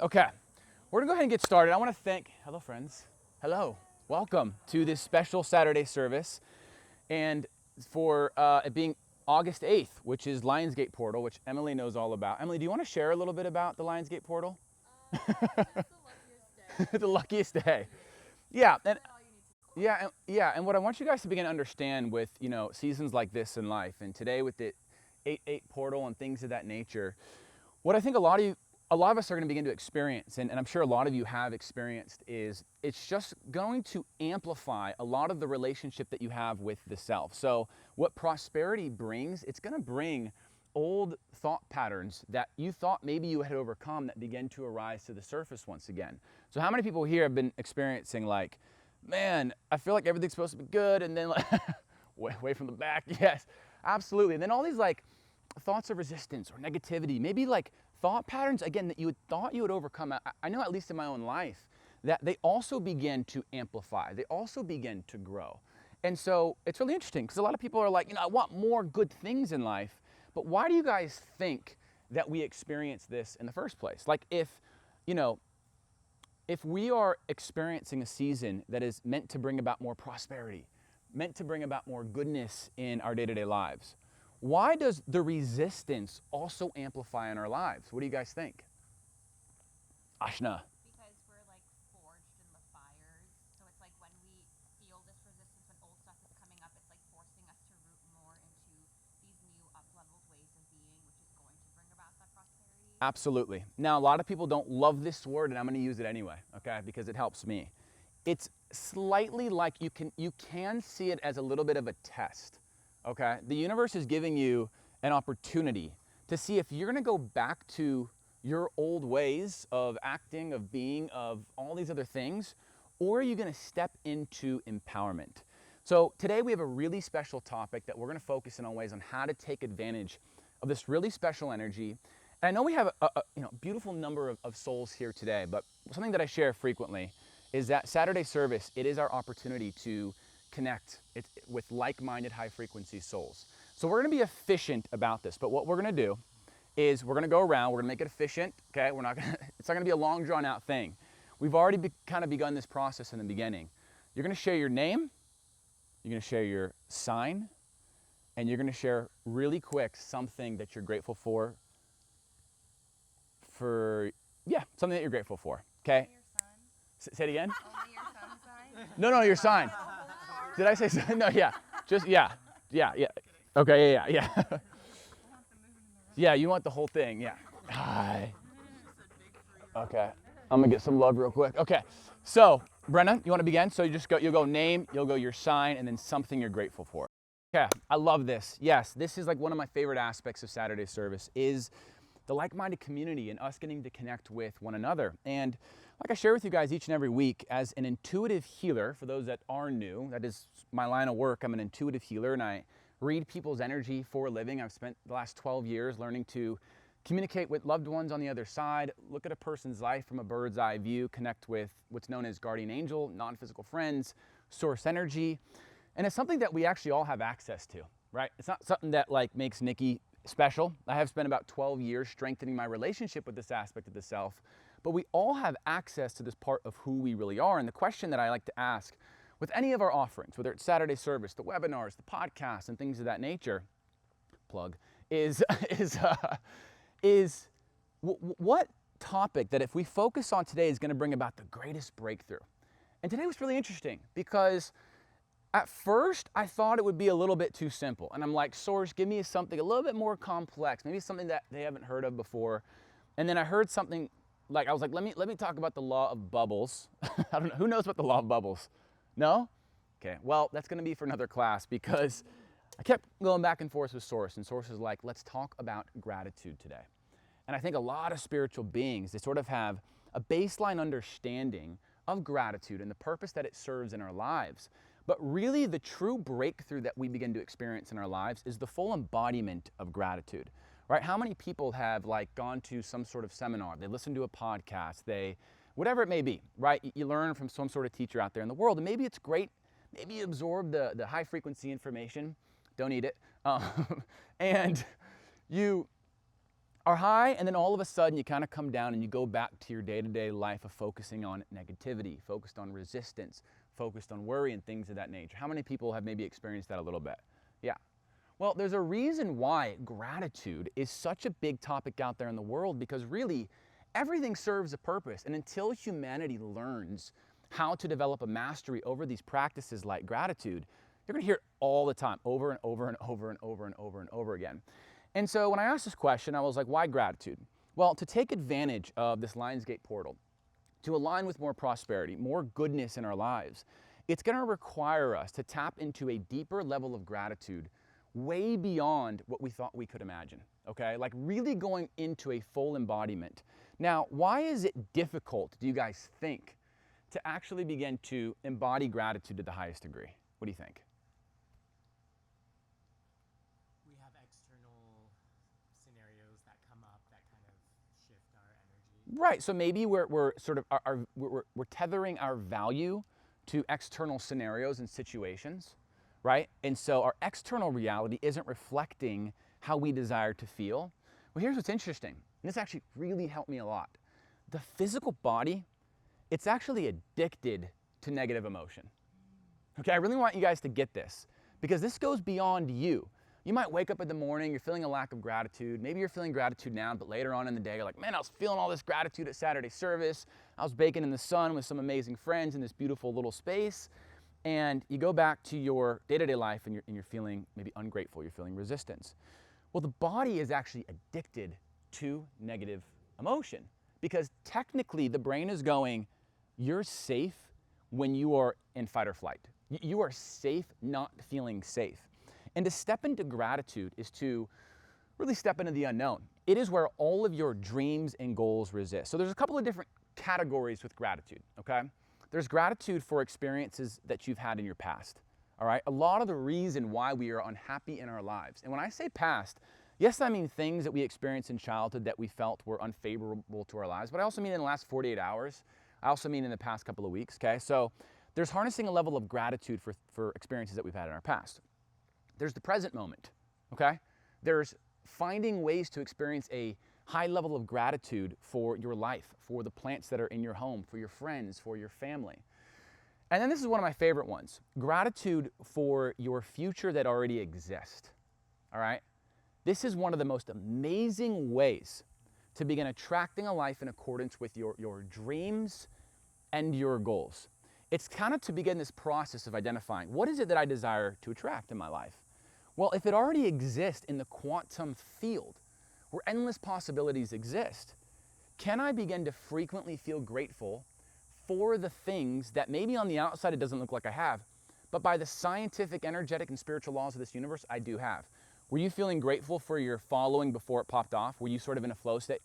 Okay, we're gonna go ahead and get started. I want to thank, hello friends, hello, welcome to this special Saturday service, and for it being August 8th, which is Lionsgate portal, which Emily knows all about. Emily, do you want to share a little bit about the Lionsgate portal? It's the luckiest day. The luckiest day. Yeah, and what I want you guys to begin to understand with, seasons like this in life, and today with the 8-8 portal and things of that nature, what I think a lot of us are going to begin to experience, and I'm sure a lot of you have experienced, is it's just going to amplify a lot of the relationship that you have with the self. So what prosperity brings, it's going to bring old thought patterns that you thought maybe you had overcome that begin to arise to the surface once again. So how many people here have been experiencing like, man, I feel like everything's supposed to be good, and then like, way from the back, yes, absolutely. And then all these like thoughts of resistance or negativity, maybe like thought patterns, again, that you had thought you would overcome. I know, at least in my own life, that they also begin to amplify. They also begin to grow. And so it's really interesting because a lot of people are like, I want more good things in life, but why do you guys think that we experience this in the first place? Like if we are experiencing a season that is meant to bring about more prosperity, meant to bring about more goodness in our day-to-day lives, why does the resistance also amplify in our lives? What do you guys think? Ashna. Because we're like forged in the fires. So it's like when we feel this resistance, when old stuff is coming up, it's like forcing us to root more into these new up-leveled ways of being, which is going to bring about that prosperity. Absolutely. Now, a lot of people don't love this word, and I'm going to use it anyway, okay, because it helps me. It's slightly like you can see it as a little bit of a test, okay? The universe is giving you an opportunity to see if you're going to go back to your old ways of acting, of being, of all these other things, or are you going to step into empowerment? So today we have a really special topic that we're going to focus in on ways on how to take advantage of this really special energy. And I know we have a beautiful number of souls here today, but something that I share frequently is that Saturday service, it is our opportunity to connect with like-minded high-frequency souls. So we're going to be efficient about this, but what we're going to do is we're going to go around, we're going to make it efficient, okay? It's not going to be a long drawn-out thing. We've already kind of begun this process in the beginning. You're going to share your name, you're going to share your sign, and you're going to share really quick something that you're grateful for, something that you're grateful for, okay? Only your son? Say it again? Only your son's sign? No, your sign. Did I say so? No, yeah. Just, yeah. Okay, yeah. Yeah, you want the whole thing, yeah. Hi. Okay, I'm gonna get some love real quick. Okay, so Brenna, you want to begin? So you'll go name, you'll go your sign, and then something you're grateful for. Okay, I love this. Yes, this is like one of my favorite aspects of Saturday service is the like-minded community and us getting to connect with one another. And like I share with you guys each and every week, as an intuitive healer, for those that are new, that is my line of work. I'm an intuitive healer, and I read people's energy for a living. I've spent the last 12 years learning to communicate with loved ones on the other side, look at a person's life from a bird's eye view, connect with what's known as guardian angel, non-physical friends, source energy. And it's something that we actually all have access to, right? It's not something that like makes Nikki special. I have spent about 12 years strengthening my relationship with this aspect of the self, but we all have access to this part of who we really are. And the question that I like to ask with any of our offerings, whether it's Saturday service, the webinars, the podcasts, and things of that nature, is what topic that if we focus on today is going to bring about the greatest breakthrough? And today was really interesting because at first I thought it would be a little bit too simple. And I'm like, Source, give me something a little bit more complex, maybe something that they haven't heard of before. And then I heard something like, I was like, let me talk about the law of bubbles. I don't know, who knows about the law of bubbles? No? Okay, well, that's going to be for another class because I kept going back and forth with Source, and Source is like, let's talk about gratitude today. And I think a lot of spiritual beings, they sort of have a baseline understanding of gratitude and the purpose that it serves in our lives. But really, the true breakthrough that we begin to experience in our lives is the full embodiment of gratitude, right? How many people have like gone to some sort of seminar, they listen to a podcast, whatever it may be, right? You learn from some sort of teacher out there in the world, and maybe it's great. Maybe you absorb the high frequency information, don't eat it, and you are high, and then all of a sudden you kind of come down and you go back to your day-to-day life of focusing on negativity, focused on resistance, focused on worry and things of that nature. How many people have maybe experienced that a little bit? Yeah. Well, there's a reason why gratitude is such a big topic out there in the world, because really everything serves a purpose. And until humanity learns how to develop a mastery over these practices like gratitude, you're going to hear it all the time, over and over and over and over and over and over again. And so when I asked this question, I was like, why gratitude? Well, to take advantage of this Lionsgate portal, to align with more prosperity, more goodness in our lives, it's going to require us to tap into a deeper level of gratitude way beyond what we thought we could imagine, okay? Like really going into a full embodiment. Now, why is it difficult, do you guys think, to actually begin to embody gratitude to the highest degree? What do you think? We have external scenarios that come up that kind of shift our energy. Right, so maybe we're sort of, we're tethering our value to external scenarios and situations, right? And so our external reality isn't reflecting how we desire to feel. Well, here's what's interesting. And this actually really helped me a lot. The physical body, it's actually addicted to negative emotion. Okay, I really want you guys to get this, because this goes beyond you. You might wake up in the morning, you're feeling a lack of gratitude. Maybe you're feeling gratitude now, but later on in the day, you're like, man, I was feeling all this gratitude at Saturday service. I was baking in the sun with some amazing friends in this beautiful little space. And you go back to your day-to-day life and you're feeling maybe ungrateful, you're feeling resistance. Well, the body is actually addicted to negative emotion, because technically the brain is going, you're safe when you are in fight or flight. You are safe not feeling safe. And to step into gratitude is to really step into the unknown. It is where all of your dreams and goals resist. So there's a couple of different categories with gratitude, okay? There's gratitude for experiences that you've had in your past, all right? A lot of the reason why we are unhappy in our lives, and when I say past, yes, I mean things that we experienced in childhood that we felt were unfavorable to our lives, but I also mean in the last 48 hours. I also mean in the past couple of weeks, okay? So there's harnessing a level of gratitude for experiences that we've had in our past. There's the present moment, okay? There's finding ways to experience a high level of gratitude for your life, for the plants that are in your home, for your friends, for your family. And then this is one of my favorite ones, gratitude for your future that already exists, all right? This is one of the most amazing ways to begin attracting a life in accordance with your dreams and your goals. It's kind of to begin this process of identifying, what is it that I desire to attract in my life? Well, if it already exists in the quantum field, where endless possibilities exist, can I begin to frequently feel grateful for the things that maybe on the outside it doesn't look like I have, but by the scientific, energetic, and spiritual laws of this universe, I do have? Were you feeling grateful for your following before it popped off? Were you sort of in a flow state?